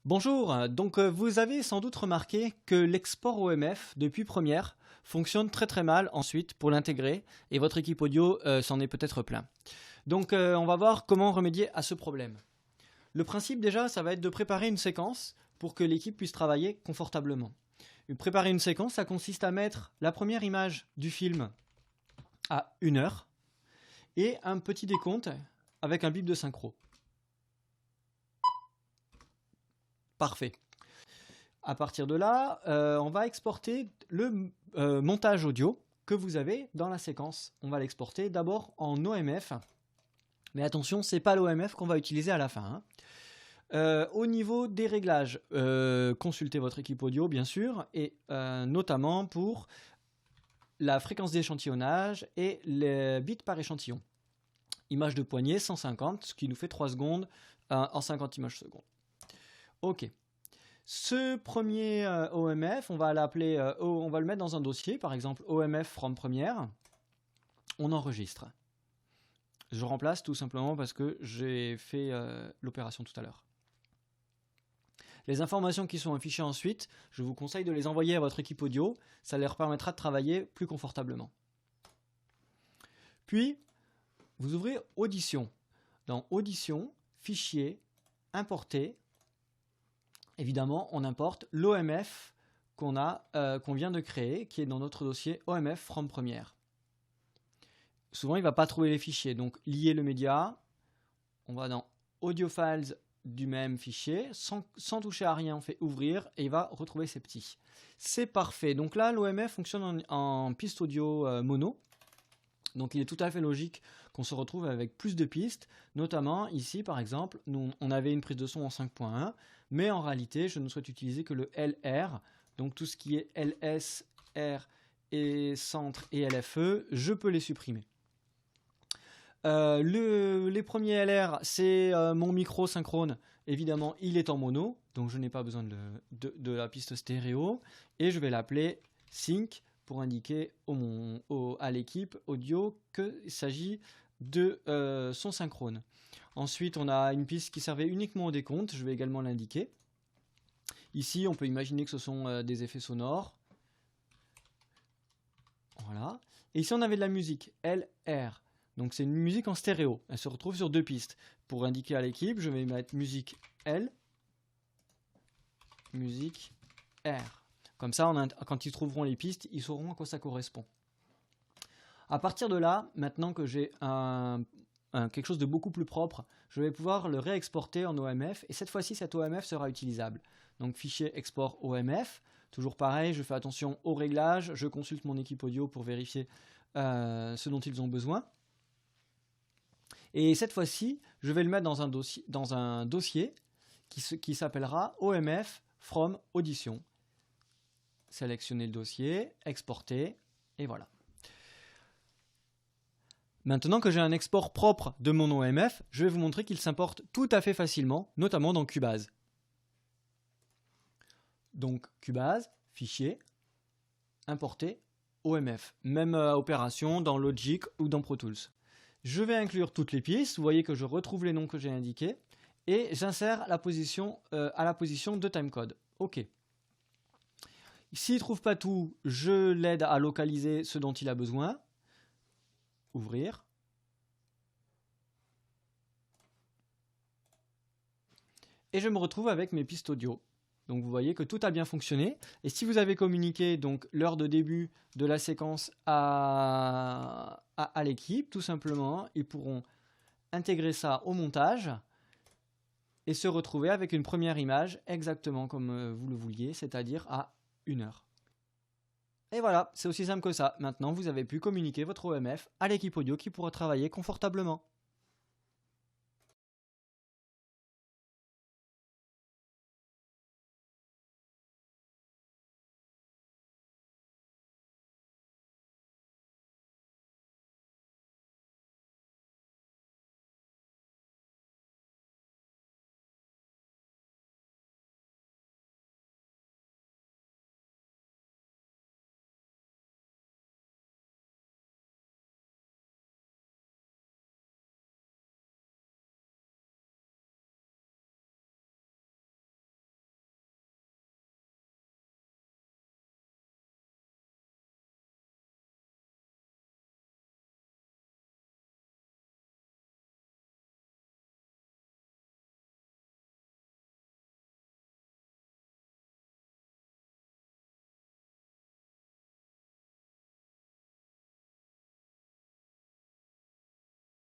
Bonjour, vous avez sans doute remarqué que l'export OMF depuis Premiere fonctionne très mal ensuite pour l'intégrer et votre équipe audio s'en est peut-être plein. On va voir comment remédier à ce problème. Le principe déjà, ça va être de préparer une séquence pour que l'équipe puisse travailler confortablement. Préparer une séquence, ça consiste à mettre la première image du film à 1 heure et un petit décompte avec un bip de synchro. Parfait. À partir de là, on va exporter le montage audio que vous avez dans la séquence. On va l'exporter d'abord en OMF. Mais attention, ce n'est pas l'OMF qu'on va utiliser à la fin. Au niveau des réglages, consultez votre équipe audio bien sûr, et notamment pour la fréquence d'échantillonnage et les bits par échantillon. Image de poignée 150, ce qui nous fait 3 secondes en 50 images secondes. Ok. Ce premier OMF, on va l'appeler, on va le mettre dans un dossier, par exemple OMF from Premiere. On enregistre. Je remplace tout simplement parce que j'ai fait l'opération tout à l'heure. Les informations qui sont affichées ensuite, je vous conseille de les envoyer à votre équipe audio. Ça leur permettra de travailler plus confortablement. Puis, vous ouvrez Audition. Dans Audition, Fichier, Importer. Évidemment, on importe l'OMF qu'on vient de créer, qui est dans notre dossier OMF from Premiere. Souvent, il ne va pas trouver les fichiers. Donc, lier le média. On va dans Audio Files du même fichier. Sans toucher à rien, on fait ouvrir et il va retrouver ses petits. C'est parfait. Donc là, l'OMF fonctionne en piste audio mono. Donc, il est tout à fait logique qu'on se retrouve avec plus de pistes. Notamment, ici, par exemple, on avait une prise de son en 5.1. Mais en réalité, je ne souhaite utiliser que le LR. Donc, tout ce qui est LS, R et centre et LFE, je peux les supprimer. Les premiers LR, c'est mon micro synchrone. Évidemment, il est en mono, donc je n'ai pas besoin de la piste stéréo. Et je vais l'appeler Sync pour indiquer à l'équipe audio qu'il s'agit de son synchrone. Ensuite, on a une piste qui servait uniquement au décompte. Je vais également l'indiquer. Ici, on peut imaginer que ce sont des effets sonores. Voilà. Et ici, on avait de la musique, LR. Donc c'est une musique en stéréo, elle se retrouve sur 2 pistes. Pour indiquer à l'équipe, je vais mettre musique L, musique R. Comme ça, quand ils trouveront les pistes, ils sauront à quoi ça correspond. À partir de là, maintenant que j'ai quelque chose de beaucoup plus propre, je vais pouvoir le réexporter en OMF, et cette fois-ci, cet OMF sera utilisable. Donc fichier export OMF, toujours pareil, je fais attention aux réglages, je consulte mon équipe audio pour vérifier ce dont ils ont besoin. Et cette fois-ci, je vais le mettre dans un dossier qui s'appellera OMF from Audition. Sélectionnez le dossier, exporter, et voilà. Maintenant que j'ai un export propre de mon OMF, je vais vous montrer qu'il s'importe tout à fait facilement, notamment dans Cubase. Donc Cubase, fichier, importer, OMF. Même opération dans Logic ou dans Pro Tools. Je vais inclure toutes les pistes, vous voyez que je retrouve les noms que j'ai indiqués, et j'insère à la position de timecode. OK. S'il ne trouve pas tout, je l'aide à localiser ce dont il a besoin. Ouvrir. Et je me retrouve avec mes pistes audio. Donc vous voyez que tout a bien fonctionné. Et si vous avez communiqué donc l'heure de début de la séquence à l'équipe, tout simplement, ils pourront intégrer ça au montage et se retrouver avec une première image exactement comme vous le vouliez, c'est-à-dire à 1 heure. Et voilà, c'est aussi simple que ça. Maintenant, vous avez pu communiquer votre OMF à l'équipe audio qui pourra travailler confortablement.